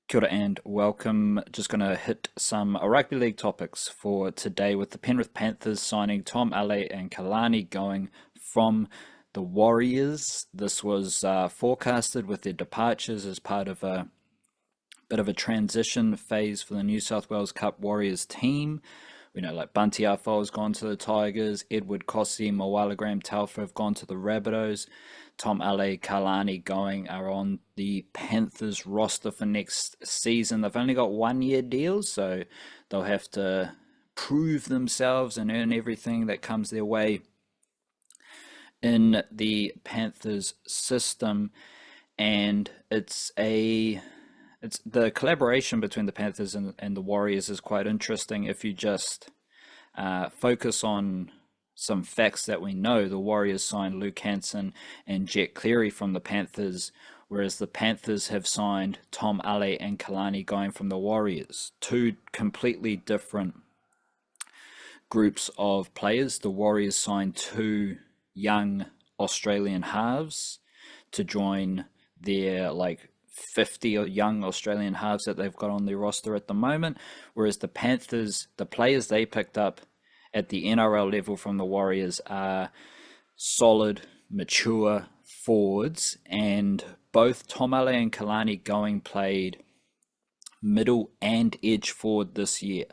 Kia ora and welcome. Just going to hit some rugby league topics for today with the Penrith Panthers signing Tom Ale and Kalani going from the Warriors. This was forecasted with their departures as part of a bit of a transition phase for the New South Wales Cup Warriors team. We know like Bunty Afo has gone to the Tigers, Edward Kossi, Moala Graham Telfer have gone to the Rabbitohs. Tom Ale, Kalani Going are on the Panthers roster for next season. They've only got 1 year deals, so they'll have to prove themselves and earn everything that comes their way in the Panthers system. And it's the collaboration between the Panthers and the Warriors is quite interesting. If you just focus on some facts that we know, the Warriors signed Luke Hanson and Jet Cleary from the Panthers, whereas the Panthers have signed Tom Ale and Kalani Going from the Warriors. Two completely different groups of players. The Warriors signed two young Australian halves to join their 50 young Australian halves that they've got on their roster at the moment, whereas the Panthers, the players they picked up at the NRL level from the Warriors are solid, mature forwards, and both Tom Ale and Kalani Going played middle and edge forward this year.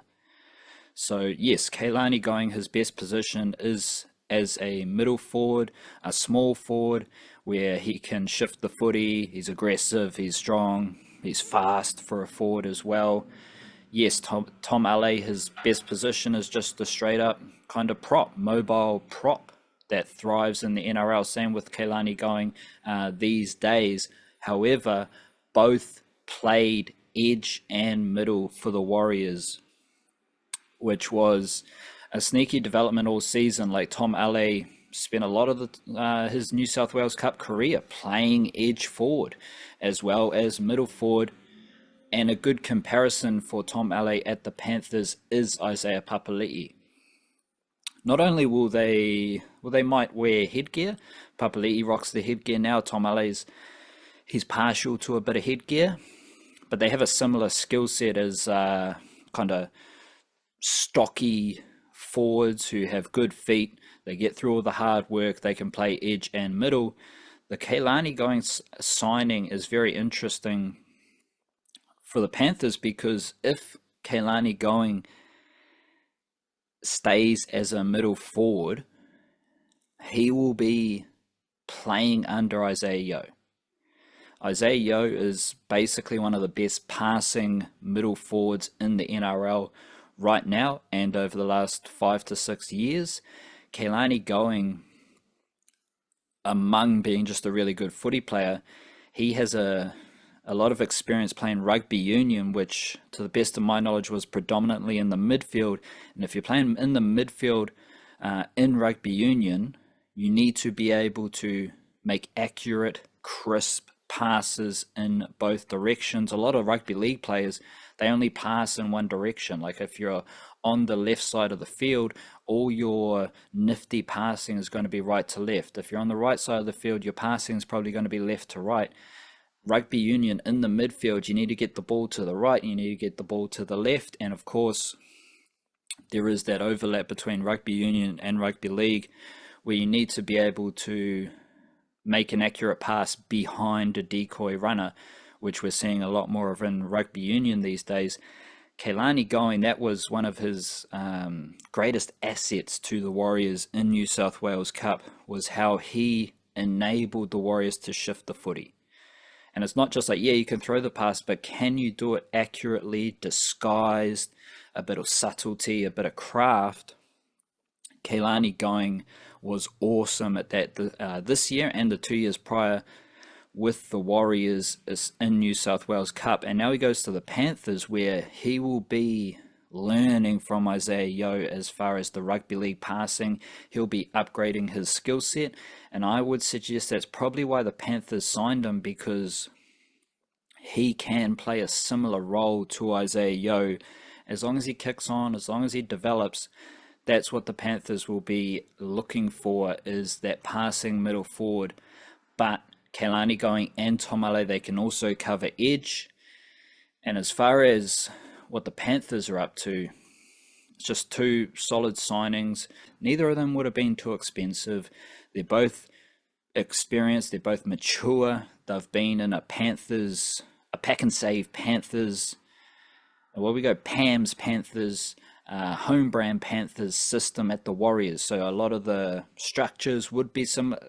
So yes, Kalani Going, his best position is as a middle forward, a small forward, where he can shift the footy, he's aggressive, he's strong, he's fast for a forward as well. Yes, Tom Ale, his best position is just a straight up kind of prop, mobile prop that thrives in the NRL. Same with Kalani Going these days. However, both played edge and middle for the Warriors, which was a sneaky development all season. Like Tom Ale spent a lot of his New South Wales Cup career playing edge forward as well as middle forward. And a good comparison for Tom Ale at the Panthers is Isaiah Papali'i. Not only will they might wear headgear. Papali'i rocks the headgear now. Tom Ale's he's partial to a bit of headgear, but they have a similar skill set as kind of stocky forwards who have good feet. They get through all the hard work. They can play edge and middle. The Kalani Going signing is very interesting for the Panthers, because if Kalani Going stays as a middle forward, he will be playing under Isaiah Yeo. Isaiah Yeo is basically one of the best passing middle forwards in the NRL right now and over the last 5 to 6 years. Kalani Going, among being just a really good footy player, he has a lot of experience playing rugby union, which to the best of my knowledge was predominantly in the midfield. And if you're playing in the midfield in rugby union, you need to be able to make accurate, crisp passes in both directions. A lot of rugby league players, they only pass in one direction. Like if you're on the left side of the field, all your nifty passing is going to be right to left. If you're on the right side of the field, your passing is probably going to be left to right. Rugby union in the midfield, you need to get the ball to the right, you need to get the ball to the left, and of course there is that overlap between rugby union and rugby league where you need to be able to make an accurate pass behind a decoy runner, which we're seeing a lot more of in rugby union these days. Kalani Going, that was one of his greatest assets to the Warriors in New South Wales Cup, was how he enabled the Warriors to shift the footy. And it's not just like, yeah, you can throw the pass, but can you do it accurately, disguised, a bit of subtlety, a bit of craft? Kalani Going was awesome at that this year and the 2 years prior with the Warriors in New South Wales Cup. And now he goes to the Panthers, where he will be learning from Isaiah Yeo as far as the rugby league passing. He'll be upgrading his skill set, and I would suggest that's probably why the Panthers signed him, because he can play a similar role to Isaiah Yeo. As long as he kicks on, as long as he develops, that's what the Panthers will be looking for, is that passing middle forward. But Kalani Going and Tom Ale, they can also cover edge. And as far as what the Panthers are up to, it's just two solid signings. Neither of them would have been too expensive. They're both experienced, they're both mature. They've been in a pack and save Panthers, Panthers, home brand Panthers system at the Warriors. So a lot of the structures would be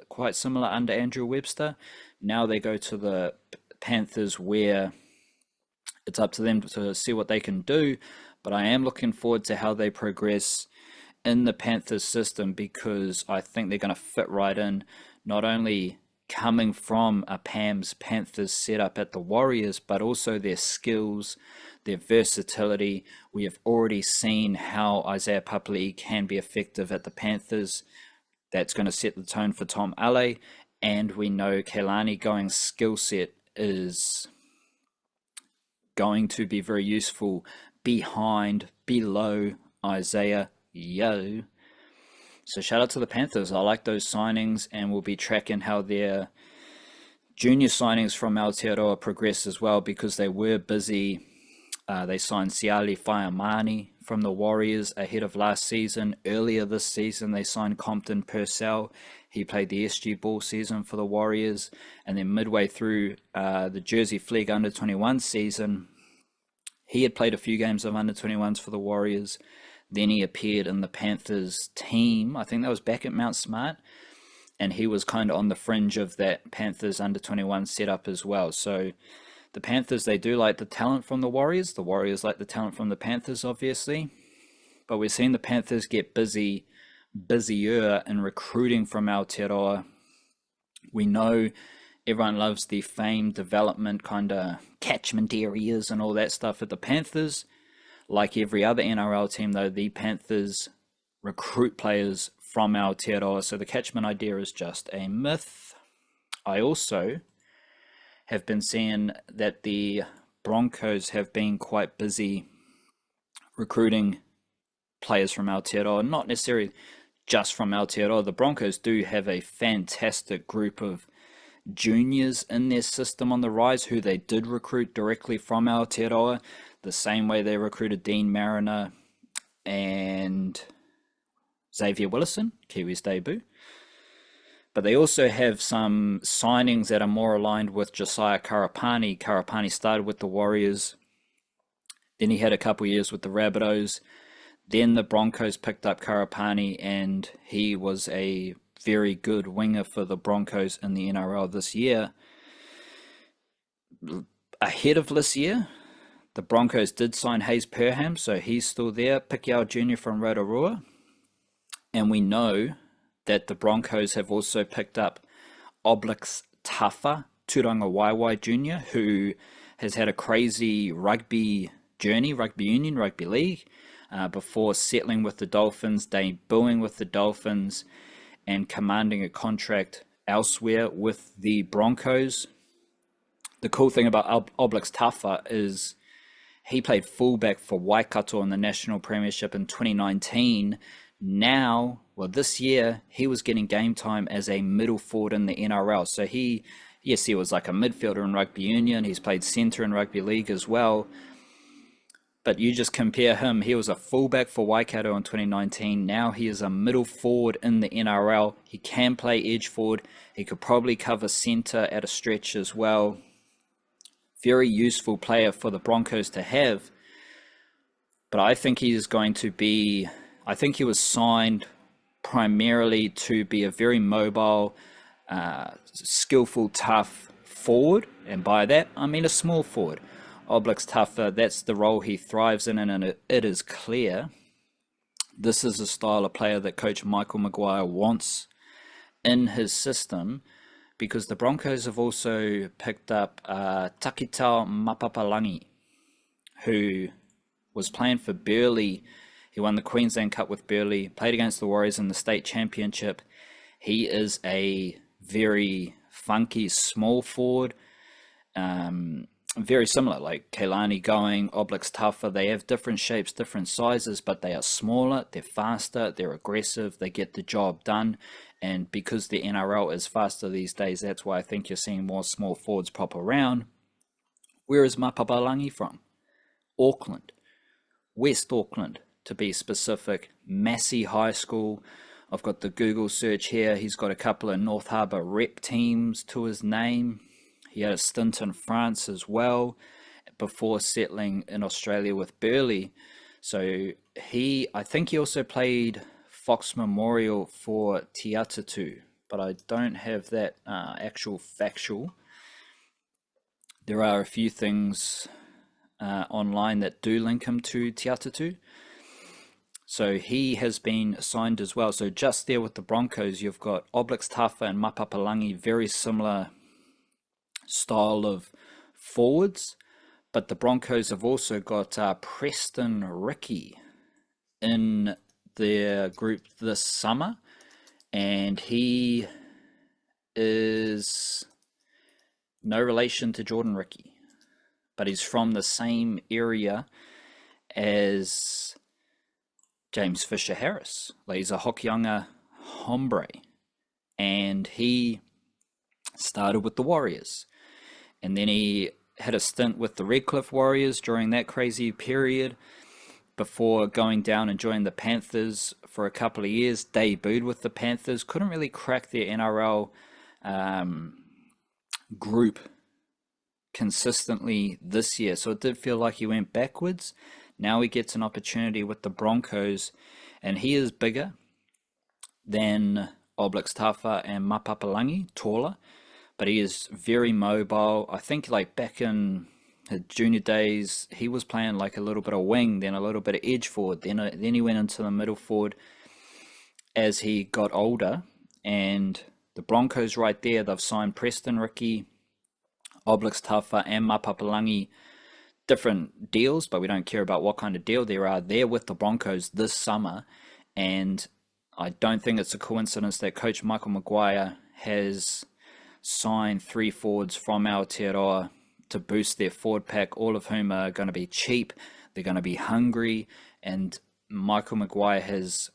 quite similar under Andrew Webster. Now they go to the Panthers where it's up to them to see what they can do. But I am looking forward to how they progress in the Panthers system, because I think they're going to fit right in, not only coming from a Panthers setup at the Warriors, but also their skills, their versatility. We have already seen how Isaiah Papali'i can be effective at the Panthers. That's going to set the tone for Tom Ale, and we know Kalani Going's skill set is going to be very useful below Isaiah. So shout out to the Panthers. I like those signings, and we'll be tracking how their junior signings from Aotearoa progress as well, because they were busy. They signed Siali Faiamani from the Warriors ahead of last season. Earlier this season, they signed Compton Purcell. He played the SG Ball season for the Warriors. And then midway through the Jersey Flegg under-21 season, he had played a few games of under-21s for the Warriors. Then he appeared in the Panthers team. I think that was back at Mount Smart. And he was kind of on the fringe of that Panthers under-21 setup as well. So the Panthers, they do like the talent from the Warriors. The Warriors like the talent from the Panthers, obviously. But we're seeing the Panthers get busier in recruiting from Aotearoa. We know everyone loves the fame development kind of catchment areas and all that stuff at the Panthers. Like every other NRL team, though, the Panthers recruit players from Aotearoa, so the catchment idea is just a myth. I also have been seeing that the Broncos have been quite busy recruiting players from Aotearoa, not necessarily just from Aotearoa. The Broncos do have a fantastic group of juniors in their system on the rise who they did recruit directly from Aotearoa, the same way they recruited Dean Mariner and Xavier Willison, Kiwis debut. But they also have some signings that are more aligned with Josiah Karapani. Karapani started with the Warriors, then he had a couple years with the Rabbitohs. Then the Broncos picked up Karapani, and he was a very good winger for the Broncos in the NRL this year. Ahead of this year, the Broncos did sign Hayes Perham, so he's still there. Pikiao Jr. from Rotorua. And we know that the Broncos have also picked up Oblix Tafa Turanga Jr., who has had a crazy rugby journey, rugby union, rugby league, before settling with the Dolphins, debuting with the Dolphins, and commanding a contract elsewhere with the Broncos. The cool thing about Oblix Tafa is he played fullback for Waikato in the National Premiership in 2019. Now, well, this year, he was getting game time as a middle forward in the NRL. So he was like a midfielder in rugby union. He's played centre in rugby league as well. But you just compare him. He was a fullback for Waikato in 2019. Now he is a middle forward in the NRL. He can play edge forward. He could probably cover centre at a stretch as well. Very useful player for the Broncos to have. But I think he is going to be... I think he was signed primarily to be a very mobile, skillful, tough forward. And by that, I mean a small forward. Oblix Tafa, that's the role he thrives in, and it is clear this is a style of player that Coach Michael Maguire wants in his system, because the Broncos have also picked up Takitau Mapapalangi, who was playing for Burleigh. He won the Queensland Cup with Burleigh, played against the Warriors in the state championship. He is a very funky small forward, very similar, like Kalani Going, Oblix Tafa. They have different shapes, different sizes, but they are smaller, they're faster, they're aggressive, they get the job done. And because the NRL is faster these days, that's why I think you're seeing more small forwards pop around. Where is Mapapalangi from? Auckland, West Auckland to be specific, Massey High School. I've got the Google search here. He's got a couple of North Harbour rep teams to his name. He had a stint in France as well before settling in Australia with Burleigh. So I think he also played Fox Memorial for Te Hurinui, but I don't have that actual factual. There are a few things online that do link him to Te Hurinui. So he has been signed as well. So just there with the Broncos, you've got Oblaks Tafa and Mapapalangi, very similar style of forwards. But the Broncos have also got Preston Ricky in their group this summer. And he is no relation to Jordan Ricky, but he's from the same area as James Fisher-Harris. Like, he's a Hokianga hombre, and he started with the Warriors, and then he had a stint with the Redcliffe Warriors during that crazy period before going down and joining the Panthers for a couple of years. Debuted with the Panthers, couldn't really crack their NRL group consistently this year, so it did feel like he went backwards. Now he gets an opportunity with the Broncos, and he is bigger than Oblaks Tafa and Mapapalangi, taller, but he is very mobile. I think like back in his junior days, he was playing like a little bit of wing, then a little bit of edge forward, then he went into the middle forward as he got older. And the Broncos right there, they've signed Preston Ricky, Oblaks Tafa and Mapapalangi, different deals, but we don't care about what kind of deal there are. They're with the Broncos this summer, and I don't think it's a coincidence that Coach Michael Maguire has signed 3 forwards from Aotearoa to boost their forward pack, all of whom are going to be cheap, they're going to be hungry, and Michael Maguire has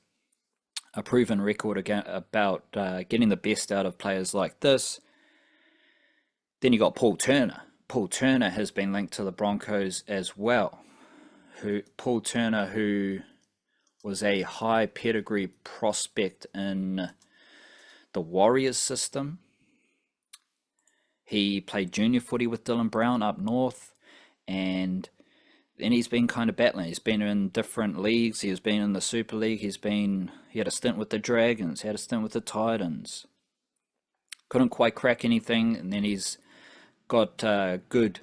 a proven record about getting the best out of players like this. Then you got Paul Turner. Paul Turner has been linked to the Broncos as well. Paul Turner, who was a high pedigree prospect in the Warriors system. He played junior footy with Dylan Brown up north, and then he's been kind of battling. He's been in different leagues. He's been in the Super League. He had a stint with the Dragons. He had a stint with the Titans. Couldn't quite crack anything, and then he's got a good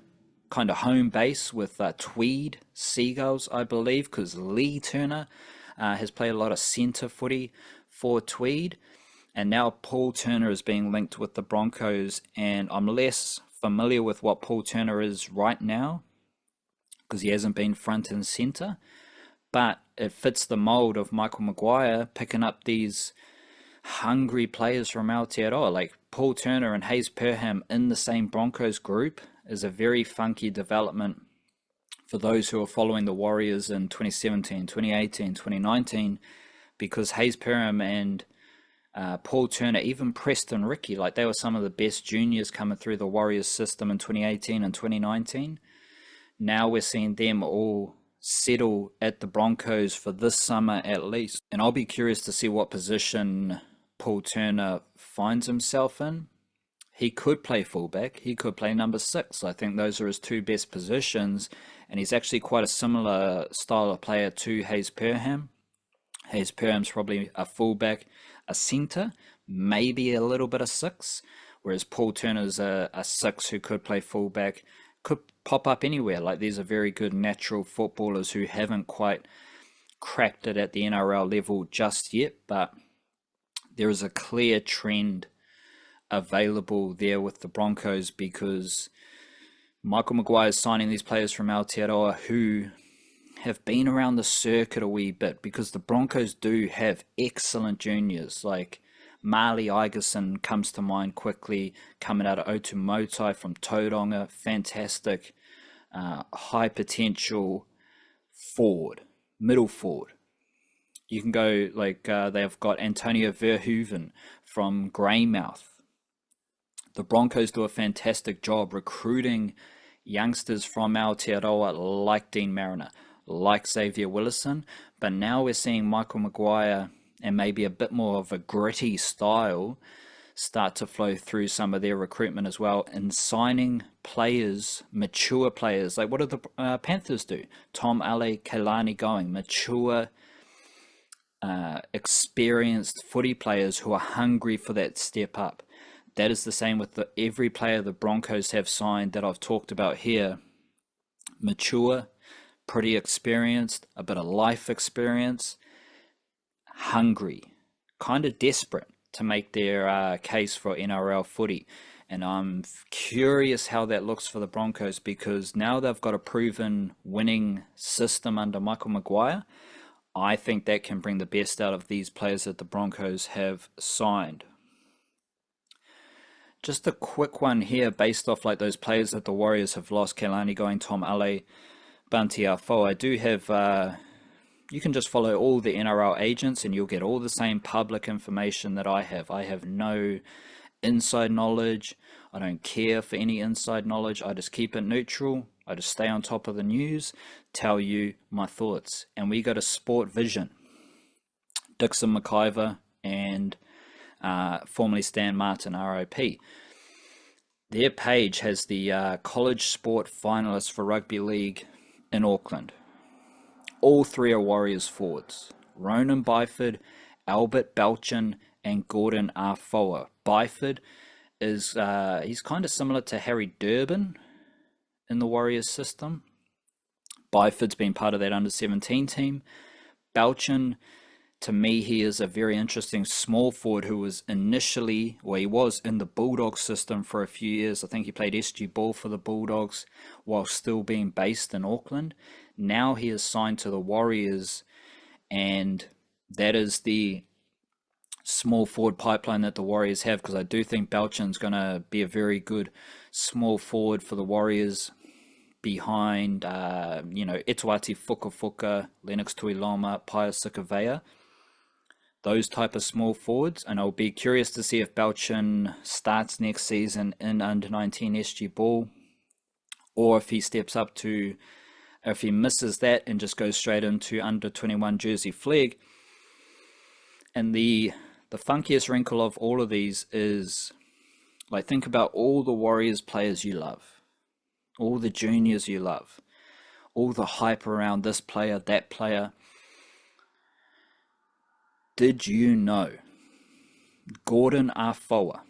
kind of home base with Tweed Seagulls, I believe, because Lee Turner has played a lot of centre footy for Tweed. And now Paul Turner is being linked with the Broncos, and I'm less familiar with what Paul Turner is right now because he hasn't been front and centre, but it fits the mould of Michael Maguire picking up these hungry players from Aotearoa. Like Paul Turner and Hayes Perham in the same Broncos group is a very funky development for those who are following the Warriors in 2017, 2018, 2019, because Hayes Perham and Paul Turner, even Preston Ricky, like they were some of the best juniors coming through the Warriors system in 2018 and 2019. Now we're seeing them all settle at the Broncos for this summer at least. And I'll be curious to see what position Paul Turner finds himself in. He could play fullback. He could play number 6. I think those are his 2 best positions. And he's actually quite a similar style of player to Hayes Perham. Hayes Perham's probably a fullback, a centre, maybe a little bit of 6. Whereas Paul Turner's a 6 who could play fullback, could pop up anywhere. Like these are very good natural footballers who haven't quite cracked it at the NRL level just yet, but there is a clear trend available there with the Broncos because Michael Maguire is signing these players from Aotearoa who have been around the circuit a wee bit, because the Broncos do have excellent juniors. Like Marley Igerson comes to mind quickly, coming out of Otumotai from Tauranga. Fantastic, high potential forward, middle forward. You can go like they've got Antonio Verhoeven from Greymouth. The Broncos do a fantastic job recruiting youngsters from Aotearoa like Dean Mariner, like Xavier Willison, but now we're seeing Michael Maguire and maybe a bit more of a gritty style start to flow through some of their recruitment as well, and signing players, mature players. Like, what do the Panthers do? Tom, Ale, Kalani Going, mature, experienced footy players who are hungry for that step up. That is the same with every player the Broncos have signed that I've talked about here. Mature, pretty experienced, a bit of life experience, hungry, kind of desperate to make their case for NRL footy. And I'm curious how that looks for the Broncos, because now they've got a proven winning system under Michael Maguire. I think that can bring the best out of these players that the Broncos have signed. Just a quick one here based off like those players that the Warriors have lost: Kalani Going, Tom Ale, Bunty Afoa. I do have, you can just follow all the NRL agents and you'll get all the same public information that I have. I have no inside knowledge. I don't care for any inside knowledge. I just keep it neutral. I just stay on top of the news, tell you my thoughts. And we go to Sport Vision. Dixon McIver and formerly Stan Martin, RIP. Their page has the college sport finalists for rugby league in Auckland. All three are Warriors forwards: Ronan Byford, Albert Belchin, and Gordon Afoa. Byford is he's kind of similar to Harry Durbin in the Warriors system. Byford's been part of that under-17 team. Belchin, to me, he is a very interesting small forward who was initially, well, he was in the Bulldogs system for a few years. I think he played SG ball for the Bulldogs while still being based in Auckland. Now he is signed to the Warriors, and that is the small forward pipeline that the Warriors have, because I do think Belchin's going to be a very good small forward for the Warriors behind, Ituati Fukafuka, Lennox Tuiloma, Paya Sikavea, those type of small forwards. And I'll be curious to see if Belchin starts next season in under-19 SG ball, or if he steps up to, if he misses that and just goes straight into under-21 jersey flag. And the funkiest wrinkle of all of these is, like, think about all the Warriors players you love, all the juniors you love, all the hype around this player, that player. Did you know Gordon Afoa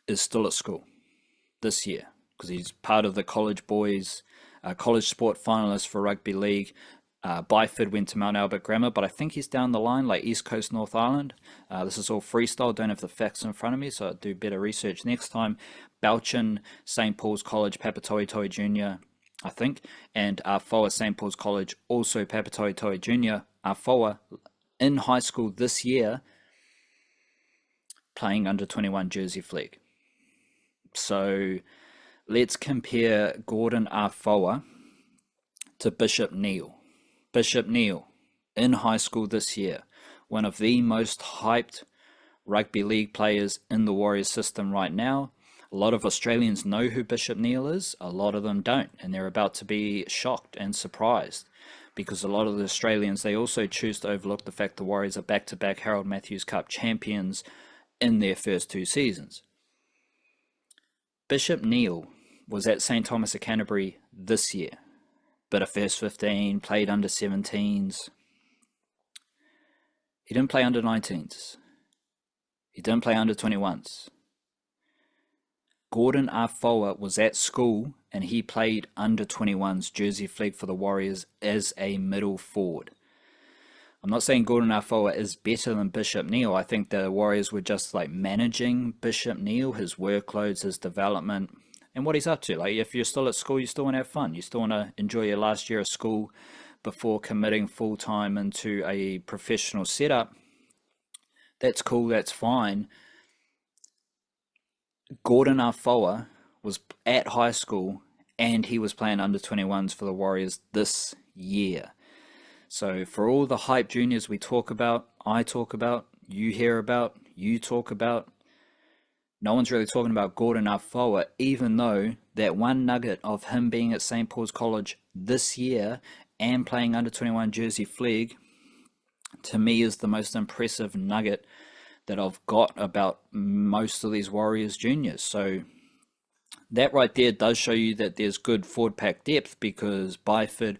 is still at school this year? Because he's part of the college boys, college sport finalists for rugby league. Byford went to Mount Albert Grammar, but I think he's down the line, like East Coast, North Island. This is all freestyle, don't have the facts in front of me, so I'll do better research next time. Belchin, St. Paul's College, Papatoetoe Jr., I think, and Afoa, St. Paul's College, also Papatoetoe Jr. Afoa in high school this year, playing under 21 jersey flag. So let's compare Gordon Afoa to Bishop Neal. Bishop Neal, in high school this year, one of the most hyped rugby league players in the Warriors system right now. A lot of Australians know who Bishop Neal is, a lot of them don't, and they're about to be shocked and surprised, because a lot of the Australians, they also choose to overlook the fact the Warriors are back-to-back Harold Matthews Cup champions in their first two seasons. Bishop Neal was at St. Thomas of Canterbury this year. Bit of first 15, played under 17s. He didn't play under 19s. He didn't play under 21s. Gordon Afoa was at school and he played under 21s jersey flag for the Warriors as a middle forward. I'm not saying Gordon Afoa is better than Bishop Neal. I think the Warriors were just like managing Bishop Neal, his workloads, his development, and what he's up to. Like, if you're still at school, you still want to have fun. You still want to enjoy your last year of school before committing full time into a professional setup. That's cool, that's fine. Gordon Afoa was at high school and he was playing under 21s for the Warriors this year. So for all the hype juniors we talk about, I talk about, you hear about, you talk about, No one's really talking about Gordon Afoa, even though that one nugget of him being at St. Paul's College this year and playing under 21 jersey flag, to me, is the most impressive nugget that I've got about most of these Warriors juniors. So that right there does show you that there's good forward pack depth, because Byford,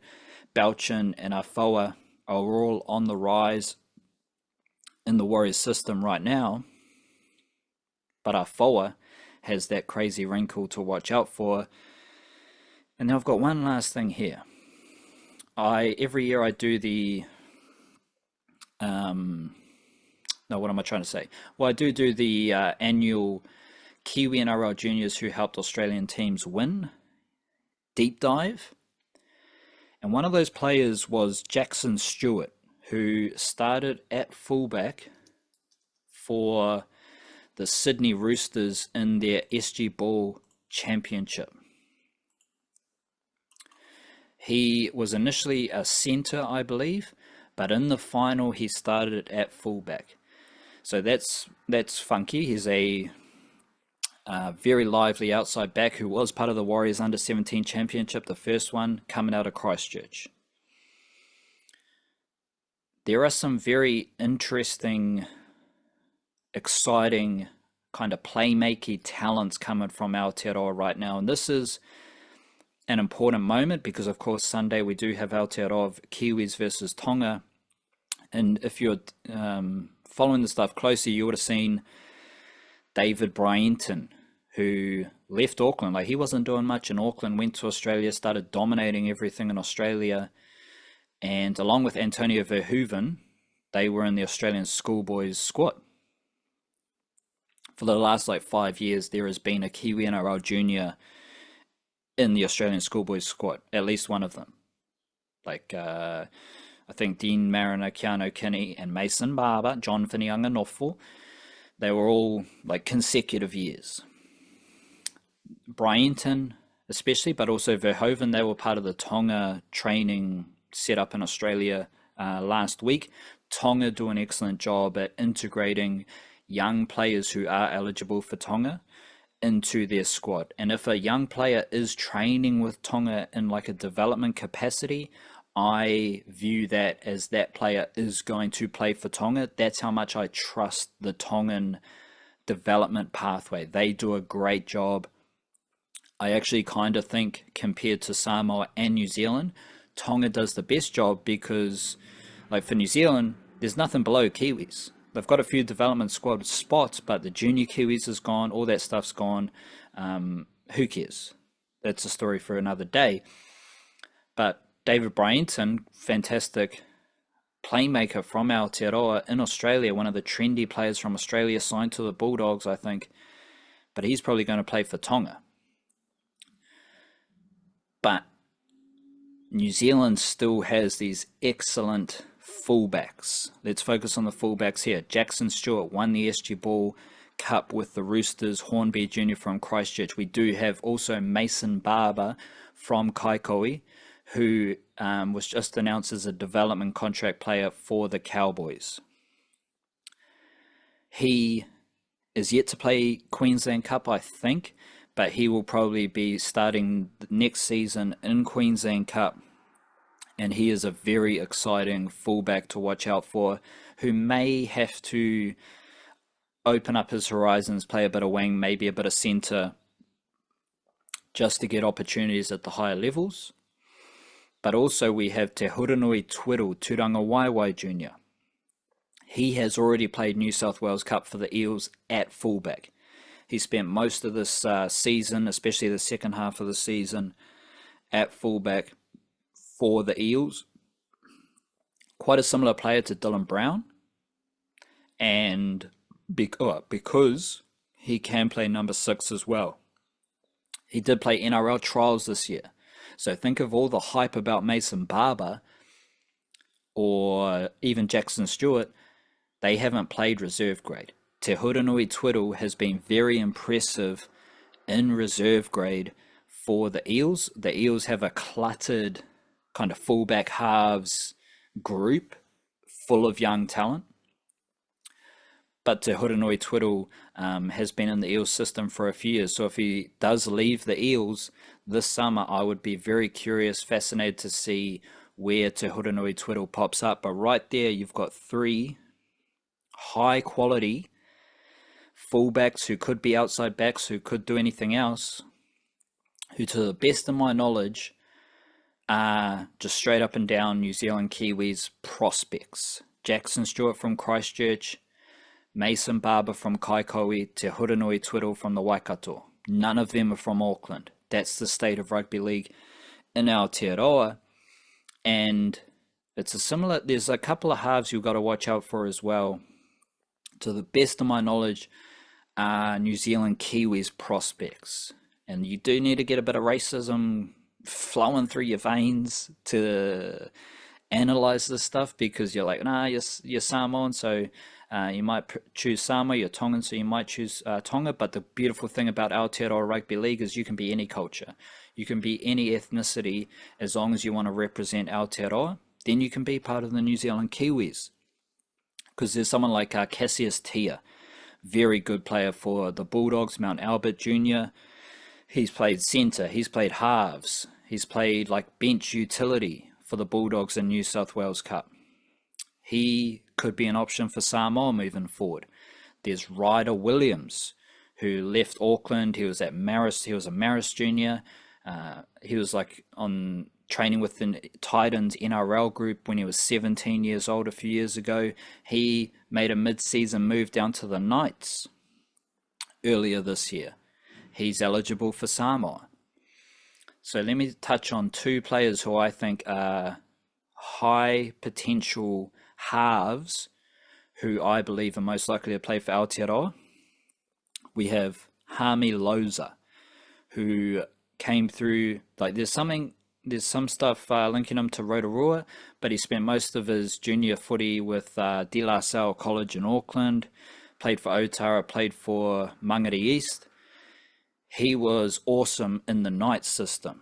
Belchin, and Afoa are all on the rise in the Warriors system right now. But Afoa has that crazy wrinkle to watch out for. And then I've got one last thing here. Every year I do the what am I trying to say? Well, I do the annual Kiwi-NRL juniors who helped Australian teams win deep dive. And one of those players was Jackson Stewart, who started at fullback for the Sydney Roosters in their SG Ball Championship. He was initially a centre, I believe, but in the final he started at fullback. So that's funky. He's a very lively outside back who was part of the Warriors Under-17 Championship, the first one, coming out of Christchurch. There are some very interesting, exciting kind of playmaking talents coming from Aotearoa right now, and this is an important moment because, of course, Sunday we do have Aotearoa of Kiwis versus Tonga, and if you're following the stuff closely, you would have seen David Bryinton, who left Auckland. Like, he wasn't doing much in Auckland, went to Australia, started dominating everything in Australia, and along with Antonio Verhoeven, they were in the Australian schoolboys squad. For the last 5 years, there has been a Kiwi-NRL junior in the Australian schoolboys squad, at least one of them. I think Dean Mariner, Keanu Kinney, and Mason Barber, John Whinianga-Nofo, they were all consecutive years. Bryinton especially, but also Verhoeven, they were part of the Tonga training set up in Australia last week. Tonga do an excellent job at integrating young players who are eligible for Tonga into their squad. And if a young player is training with Tonga in a development capacity, I view that as that player is going to play for Tonga. That's how much I trust the Tongan development pathway. They do a great job. I actually kind of think, compared to Samoa and New Zealand, Tonga does the best job because, for New Zealand, there's nothing below Kiwis. They've got a few development squad spots, but the junior Kiwis is gone. All that stuff's gone. Who cares? That's a story for another day. But David Bryinton, fantastic playmaker from Aotearoa in Australia, one of the trendy players from Australia, signed to the Bulldogs, I think. But he's probably going to play for Tonga. But New Zealand still has these excellent fullbacks. Let's focus on the fullbacks here. Jackson Stewart won the SG Ball Cup with the Roosters, Hornby Jr. from Christchurch. We do have also Mason Barber from Kaikoui, who was just announced as a development contract player for the Cowboys. He is yet to play Queensland Cup, I think, but he will probably be starting next season in Queensland Cup. And he is a very exciting fullback to watch out for, who may have to open up his horizons, play a bit of wing, maybe a bit of centre, just to get opportunities at the higher levels. But also we have Te Hurinui Twidle, Turanga Waiwai Jr. He has already played New South Wales Cup for the Eels at fullback. He spent most of this season, especially the second half of the season, at fullback for the Eels. Quite a similar player to Dylan Brown. And because he can play number 6 as well. He did play NRL trials this year. So think of all the hype about Mason Barber or even Jackson Stewart. They haven't played reserve grade. Te Hurinui Twidle has been very impressive in reserve grade for the Eels. The Eels have a cluttered kind of fullback halves group full of young talent. But Te Hurinui Twidle has been in the Eels system for a few years. So if he does leave the Eels this summer, I would be very curious, fascinated to see where Te Hurinui Twidle pops up. But right there, you've got three high quality fullbacks who could be outside backs, who could do anything else, who to the best of my knowledge are just straight up and down New Zealand Kiwis prospects. Jackson Stewart from Christchurch, Mason Barber from Kaikoui, Te Hurinui Twidle from the Waikato. None of them are from Auckland. That's the state of rugby league in Aotearoa. And it's a similar, there's a couple of halves you've got to watch out for as well. To the best of my knowledge, New Zealand Kiwis prospects. And you do need to get a bit of racism flowing through your veins to analyze this stuff, because you're like, nah, you're Samoan, so you might choose Samoa. You're Tongan, so you might choose Tonga. But the beautiful thing about Aotearoa Rugby League is you can be any culture. You can be any ethnicity as long as you want to represent Aotearoa. Then you can be part of the New Zealand Kiwis. Because there's someone like Cassius Tia, very good player for the Bulldogs, Mount Albert Jr. He's played centre, he's played halves, he's played like bench utility for the Bulldogs in New South Wales Cup. He could be an option for Samoa moving forward. There's Ryder Williams, who left Auckland. He was at Marist. He was a Marist junior. He was like on training with the Titans NRL group when he was 17 years old a few years ago. He made a mid-season move down to the Knights earlier this year. He's eligible for Samoa. So let me touch on two players who I think are high potential halves who I believe are most likely to play for Aotearoa. We have Haami Loza, who came through, like there's some stuff linking him to Rotorua, but he spent most of his junior footy with De La Salle College in Auckland, played for Otara, played for Mangere East. He was awesome in the Knights system.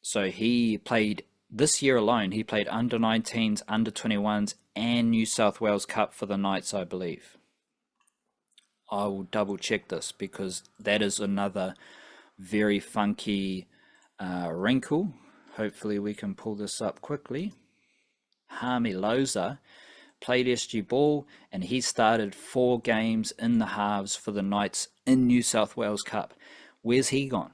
So he played, this year alone, he played under 19s, under 21s, and New South Wales Cup for the Knights, I believe. I will double check this because that is another very funky wrinkle. Hopefully we can pull this up quickly. Haami Loza played SG ball and he started 4 games in the halves for the Knights in New South Wales Cup. Where's he gone?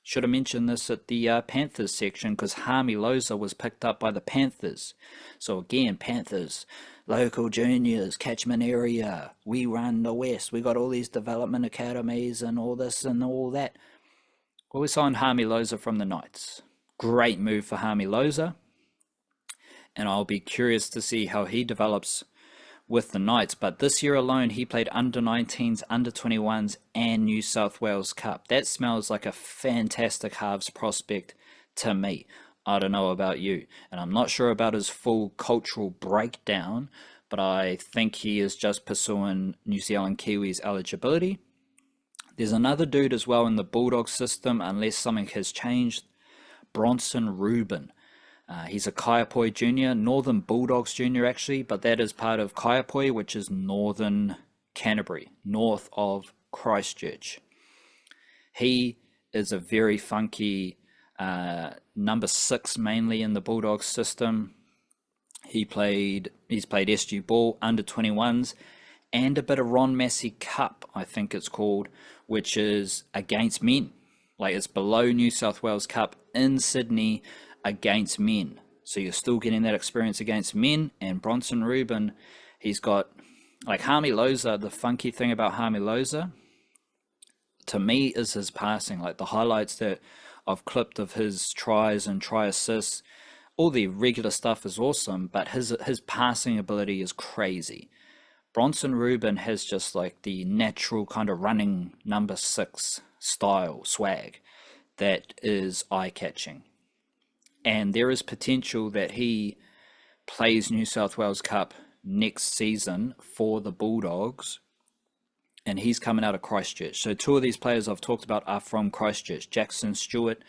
Should have mentioned this at the Panthers section, because Haami Loza was picked up by the Panthers. So again, Panthers, local juniors, catchment area, we run the West, we got all these development academies and all this and all that. Well, we signed Haami Loza from the Knights. Great move for Haami Loza. And I'll be curious to see how he develops with the Knights. But this year alone, he played under 19s, under 21s, and New South Wales Cup. That smells like a fantastic halves prospect to me. I don't know about you. And I'm not sure about his full cultural breakdown, but I think he is just pursuing New Zealand Kiwis eligibility. There's another dude as well in the Bulldog system, unless something has changed. Bronson Reuben. He's a Kaiapoi junior, Northern Bulldogs junior actually, but that is part of Kaiapoi, which is Northern Canterbury, north of Christchurch. He is a very funky number 6 mainly in the Bulldogs system. He's played SG ball, under 21s, and a bit of Ron Massey Cup, I think it's called, which is against men. Like it's below New South Wales Cup in Sydney against men. So you're still getting that experience against men. And Bronson Reuben, he's got, like Haami Loza, the funky thing about Haami Loza, to me, is his passing. Like the highlights that I've clipped of his tries and try assists, all the regular stuff is awesome, but his passing ability is crazy. Bronson Reuben has just like the natural kind of running number 6 style, swag, that is eye-catching. And there is potential that he plays New South Wales Cup next season for the Bulldogs, and he's coming out of Christchurch. So 2 of these players I've talked about are from Christchurch, Jackson Stewart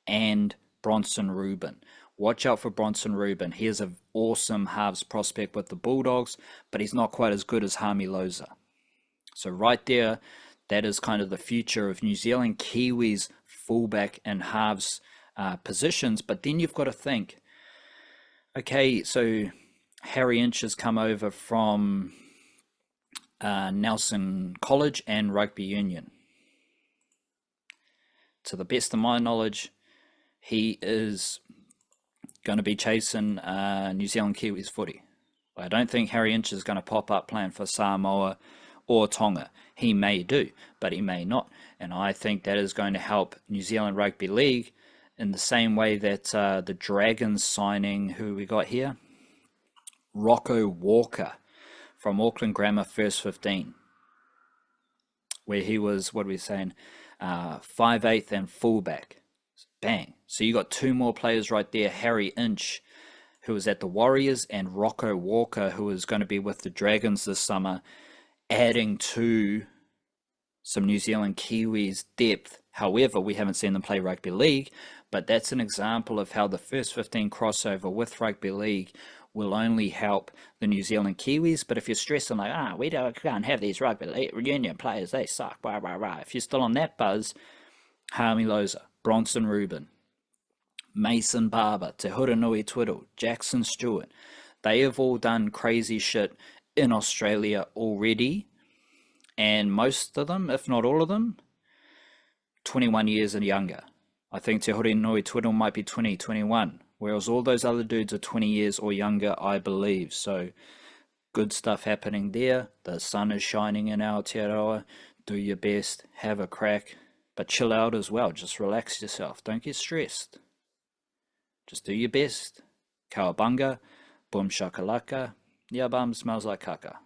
and Bronson Reuben. Watch out for Bronson Reuben. He is an awesome halves prospect with the Bulldogs, but he's not quite as good as Haami Loza. So right there, that is kind of the future of New Zealand Kiwis fullback and halves positions. But then you've got to think, okay, so Harry Inch has come over from Nelson College and Rugby Union. To the best of my knowledge, he is going to be chasing New Zealand Kiwis footy. I don't think Harry Inch is going to pop up playing for Samoa or Tonga. He may do, but he may not. And I think that is going to help New Zealand Rugby League in the same way that the Dragons signing, who we got here? Rocco Walker from Auckland Grammar First 15, where he was, what are we saying, 5'8" and fullback. Bang. So you got two more players right there, Harry Inch, who was at the Warriors, and Rocco Walker, who is going to be with the Dragons this summer, adding to some New Zealand Kiwis depth. However, we haven't seen them play rugby league, but that's an example of how the first 15 crossover with rugby league will only help the New Zealand Kiwis. But if you're stressing like, we can't have these rugby league union players, they suck, blah, blah, blah. If you're still on that buzz, Haami, Loza, Bronson, Reuben, Mason, Barber, Te Hurinui Twidle, Jackson, Stewart, they have all done crazy shit in Australia already, and most of them, if not all of them, 21 years and younger. I think Te Hurinui Twidle might be 20, 21, whereas all those other dudes are 20 years or younger, I believe. So good stuff happening there. The sun is shining in Aotearoa. Do your best, have a crack, but chill out as well. Just relax yourself. Don't get stressed. Just do your best. Kawabunga, boom shakalaka. Yeah, bum, smells like caca.